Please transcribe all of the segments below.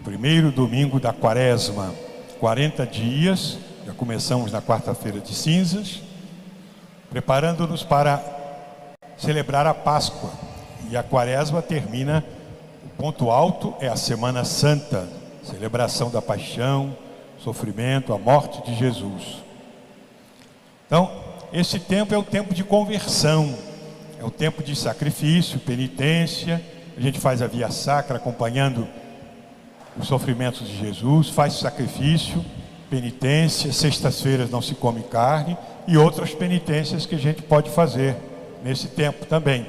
primeiro domingo da Quaresma, 40 dias, já começamos na quarta-feira de cinzas, preparando-nos para celebrar a Páscoa. E a Quaresma termina, o ponto alto é a Semana Santa, celebração da paixão, sofrimento, a morte de Jesus. Então, esse tempo é o tempo de conversão, é o tempo de sacrifício, penitência. A gente faz a via sacra acompanhando os sofrimentos de Jesus, faz sacrifício, penitência, sextas-feiras não se come carne e outras penitências que a gente pode fazer nesse tempo também.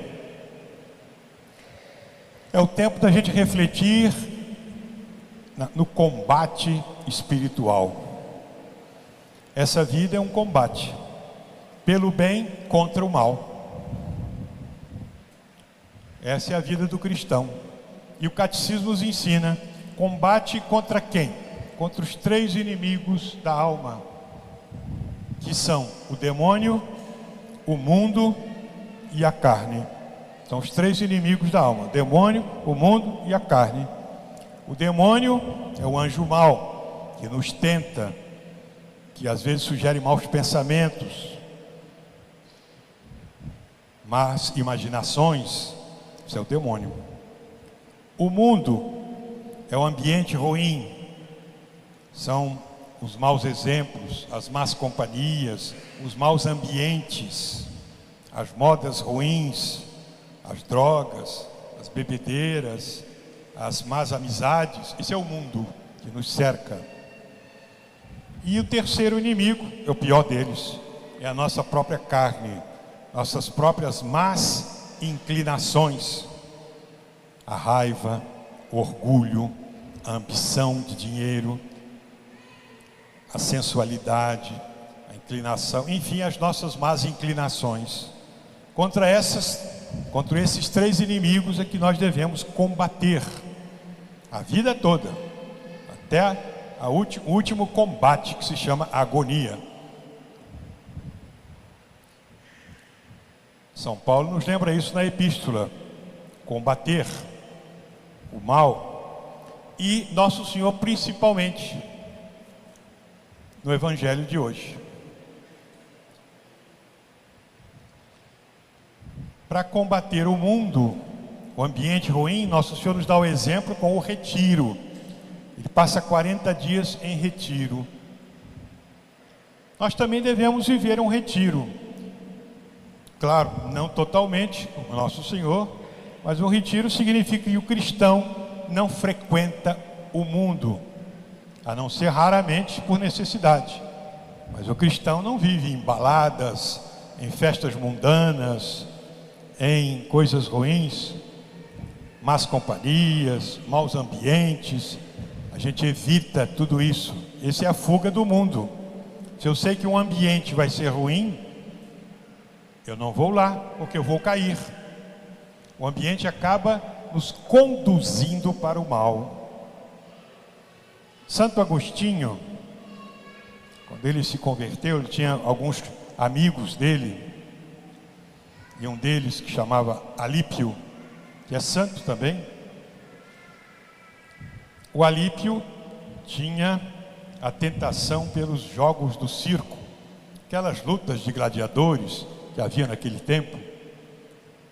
É o tempo da gente refletir no combate espiritual. Essa vida é um combate pelo bem contra o mal. Essa é a vida do cristão. E o catecismo nos ensina: combate contra quem? Contra os três inimigos da alma, que são o demônio, o mundo e a carne. São os três inimigos da alma: o demônio, o mundo e a carne. O demônio é o anjo mau, que nos tenta, que às vezes sugere maus pensamentos, más imaginações. Isso é o demônio. O mundo é o ambiente ruim, são os maus exemplos, as más companhias, os maus ambientes, as modas ruins, as drogas, as bebedeiras, as más amizades. Esse é o mundo que nos cerca. E o terceiro inimigo, é o pior deles, é a nossa própria carne, nossas próprias más inclinações, a raiva, o orgulho, a ambição de dinheiro, a sensualidade, a inclinação, enfim, as nossas más inclinações. Contra esses três inimigos é que nós devemos combater a vida toda, até o último combate, que se chama agonia. São Paulo nos lembra isso na epístola: combater o mal. E Nosso Senhor principalmente no Evangelho de hoje. Para combater o mundo, o ambiente ruim, Nosso Senhor nos dá o exemplo com o retiro. Ele passa 40 dias em retiro. Nós também devemos viver um retiro. Claro, não totalmente, como Nosso Senhor, mas um retiro significa que o cristão não frequenta o mundo, a não ser raramente por necessidade. Mas o cristão não vive em baladas, em festas mundanas, em coisas ruins, más companhias, maus ambientes. A gente evita tudo isso. Essa é a fuga do mundo. Se eu sei que um ambiente vai ser ruim, eu não vou lá, porque eu vou cair. O ambiente acaba nos conduzindo para o mal. Santo Agostinho, quando ele se converteu, ele tinha alguns amigos dele, e um deles que chamava Alípio, que é santo também. O Alípio tinha a tentação pelos jogos do circo, aquelas lutas de gladiadores que havia naquele tempo,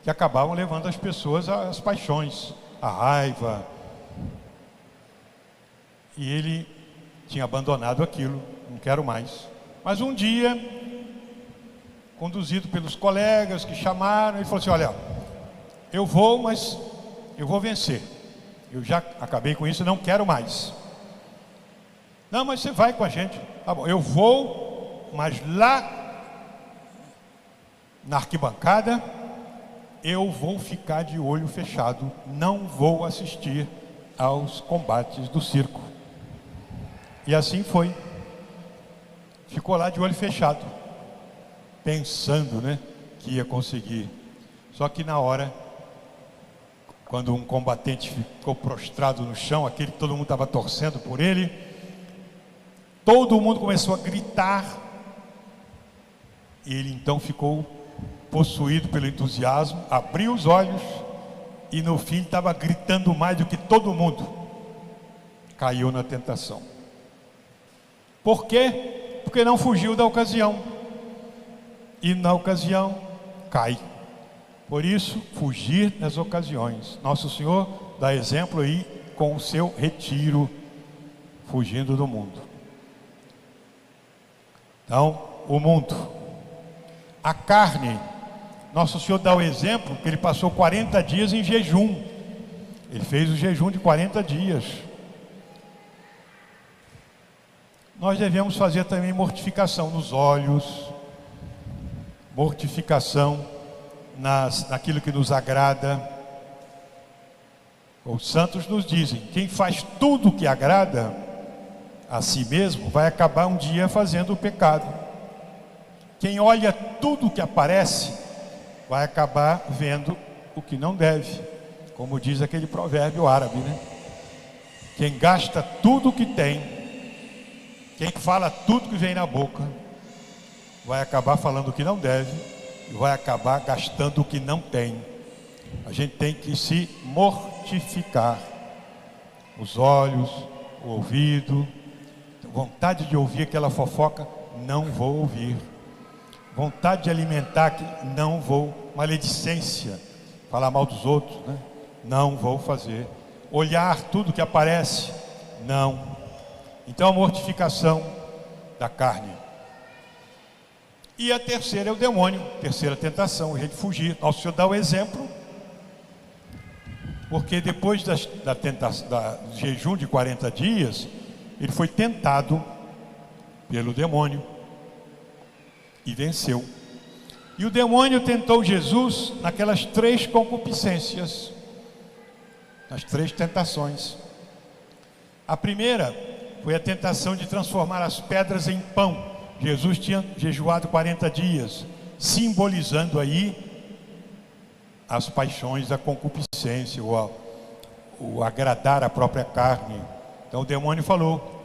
que acabavam levando as pessoas às paixões, à raiva. E ele tinha abandonado aquilo, não quero mais. Mas um dia, conduzido pelos colegas que chamaram, ele falou assim: olha, eu vou, mas eu vou vencer. Eu já acabei com isso, não quero mais. Não, mas você vai com a gente. Tá bom, eu vou, mas lá na arquibancada eu vou ficar de olho fechado, não vou assistir aos combates do circo. E assim foi. Ficou lá de olho fechado, pensando, que ia conseguir. Só que na hora, quando um combatente ficou prostrado no chão, aquele que todo mundo estava torcendo por ele, todo mundo começou a gritar. E ele então ficou possuído pelo entusiasmo, abriu os olhos e no fim estava gritando mais do que todo mundo. caiu na tentação. Por quê? Porque não fugiu da ocasião. E na ocasião, cai. Por isso, fugir das ocasiões. Nosso Senhor dá exemplo aí com o seu retiro, fugindo do mundo. Então, o mundo. A carne, Nosso Senhor dá o exemplo que ele passou 40 dias em jejum. Ele fez o jejum de 40 dias. Nós devemos fazer também mortificação nos olhos, mortificação naquilo que nos agrada. Os santos nos dizem: quem faz tudo o que agrada a si mesmo vai acabar um dia fazendo o pecado. Quem olha tudo o que aparece vai acabar vendo o que não deve, como diz aquele provérbio árabe, né? Quem gasta tudo o que tem, quem fala tudo que vem na boca, vai acabar falando o que não deve e vai acabar gastando o que não tem. A gente tem que se mortificar. Os olhos, o ouvido, vontade de ouvir aquela fofoca, não vou ouvir. Vontade de alimentar, não vou. Maledicência, falar mal dos outros, né? Não vou fazer. Olhar tudo que aparece, não. Então a mortificação da carne. E a terceira é o demônio, terceira tentação, a gente fugir. Nosso Senhor dá o exemplo, porque depois do jejum de 40 dias, ele foi tentado pelo demônio e venceu. E o demônio tentou Jesus naquelas 3 concupiscências, nas 3 tentações. A primeira foi a tentação de transformar as pedras em pão. Jesus tinha jejuado 40 dias, simbolizando aí as paixões da concupiscência, o agradar a própria carne. Então o demônio falou: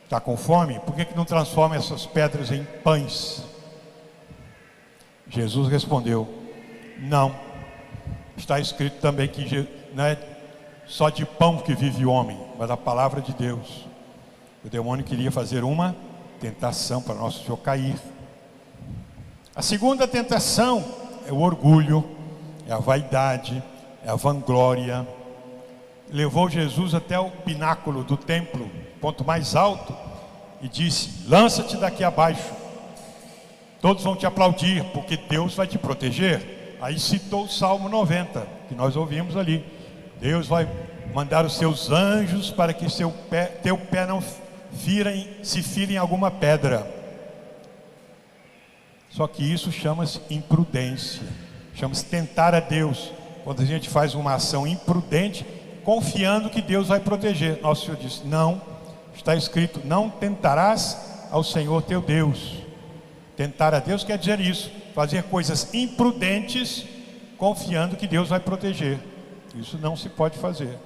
está com fome? Por que não transforma essas pedras em pães? Jesus respondeu: não. Está escrito também que não é só de pão que vive o homem, mas da palavra de Deus. O demônio queria fazer uma tentação para nosso Senhor cair. A segunda tentação é o orgulho, é a vaidade, é a vanglória. Levou Jesus até o pináculo do templo, ponto mais alto, e disse: lança-te daqui abaixo, todos vão te aplaudir, porque Deus vai te proteger. Aí citou o Salmo 90, que nós ouvimos ali: Deus vai mandar os seus anjos para que teu pé não se fira em alguma pedra. Só que isso chama-se imprudência, chama-se tentar a Deus. Quando a gente faz uma ação imprudente, confiando que Deus vai proteger. Nosso Senhor disse: não, está escrito: não tentarás ao Senhor teu Deus. Tentar a Deus quer dizer isso, fazer coisas imprudentes, confiando que Deus vai proteger. Isso não se pode fazer.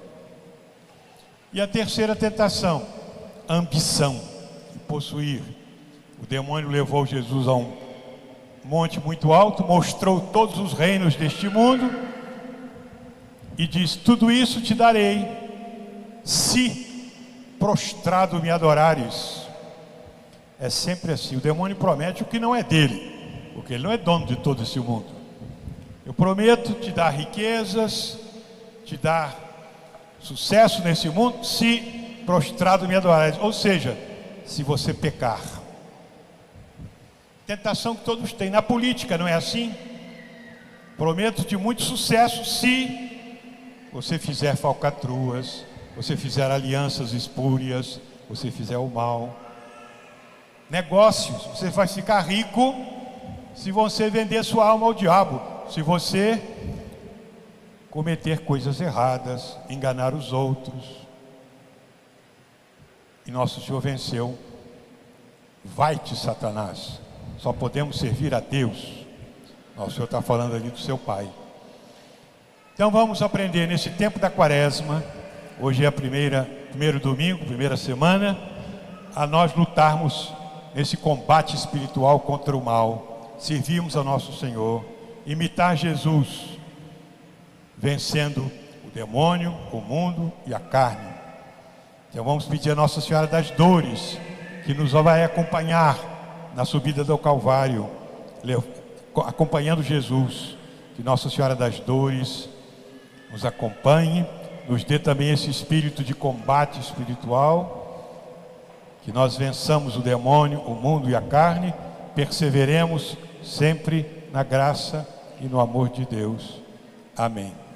E a terceira tentação, ambição, possuir. O demônio levou Jesus a um monte muito alto, mostrou todos os reinos deste mundo e diz: tudo isso te darei, se prostrado me adorares. É sempre assim, o demônio promete o que não é dele, porque ele não é dono de todo esse mundo. Eu prometo te dar riquezas, te dar sucesso nesse mundo, se prostrado me adorares. Ou seja, se você pecar. Tentação que todos têm. Na política não é assim? Prometo-te muito sucesso se você fizer falcatruas, você fizer alianças espúrias, você fizer o mal. Negócios, você vai ficar rico se você vender sua alma ao diabo, se você cometer coisas erradas, enganar os outros. E nosso Senhor venceu. Vai-te, Satanás, só podemos servir a Deus. Nosso Senhor está falando ali do seu Pai. Então vamos aprender nesse tempo da quaresma, hoje é a primeiro domingo, primeira semana, a nós lutarmos nesse combate espiritual contra o mal, servirmos ao nosso Senhor, imitar Jesus, vencendo o demônio, o mundo e a carne. Então vamos pedir a Nossa Senhora das Dores, que nos vai acompanhar na subida do Calvário, acompanhando Jesus. Que Nossa Senhora das Dores nos acompanhe, nos dê também esse espírito de combate espiritual, que nós vençamos o demônio, o mundo e a carne, perseveremos sempre na graça e no amor de Deus. Amém.